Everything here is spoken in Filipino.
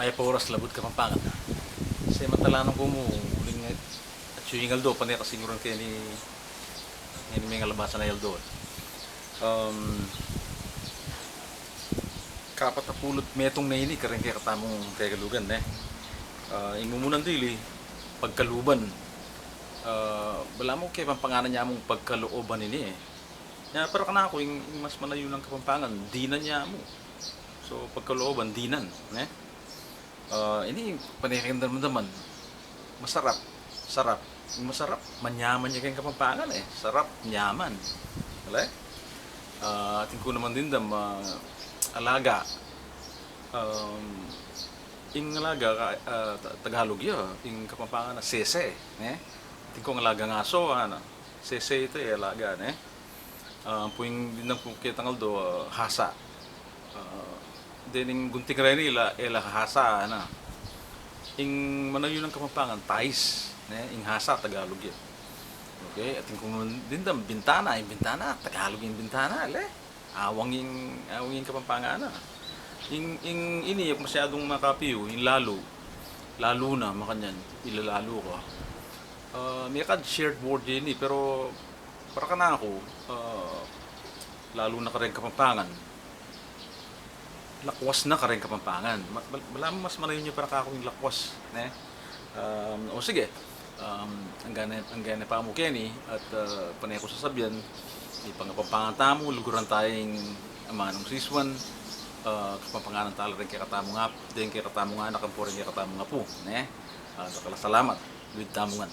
Maya pa oras labot ka pampangan. Sa matalanong ko mo, uling at suyingal do, panay kasiguran kayo ni may ngalabasan na yaldo. Kapat na pulot metong na ini, karing kaya katamong kagalugan, imumunan dili, pagkaluban. Bala mo kaya pampanganan niya mong pagkalooban ini pero kana ako yung mas malayo ng kapampangan, dinan niya mo. So pagkalooban, dinan. Ini panikindan mo naman, masarap, sarap. Yung masarap, manyaman niya kayong kapampangan Sarap, nyaman. Wala atin ko naman din alaga. Yung alaga, Tagalog yun, yung kapampangan na sese. Atin ko alaga ng aso, sese ito alaga. Puwing din po kitang aldo, hasa. Then yung gunting rin ila hasa, Yung manayo ng kapampangan, tais. Yung hasa, Tagalog yun. Okay, at yung din bintana, yung bintana, Tagalog yung bintana, awang yung kapampangan, Yung ini, masyadong makapiyo, yung lalo na, makanyan, ilalalo ko. May kad shared board yun pero para ka na ako, lalo na ka rin kapampangan. Lakwas na ka rin kapampangan. Wala mo mas malayo nyo para ka ako yung lakwas. O sige, ang gana pa mo Kenny at panay ko sasabihan, may pangapampangan tamo, luguran tayong amanong siswan, kapampanganan tala rin kaya katamo nga, din kaya katamo nga, nakampo rin kaya katamo nga po. Salamat, with tamungan.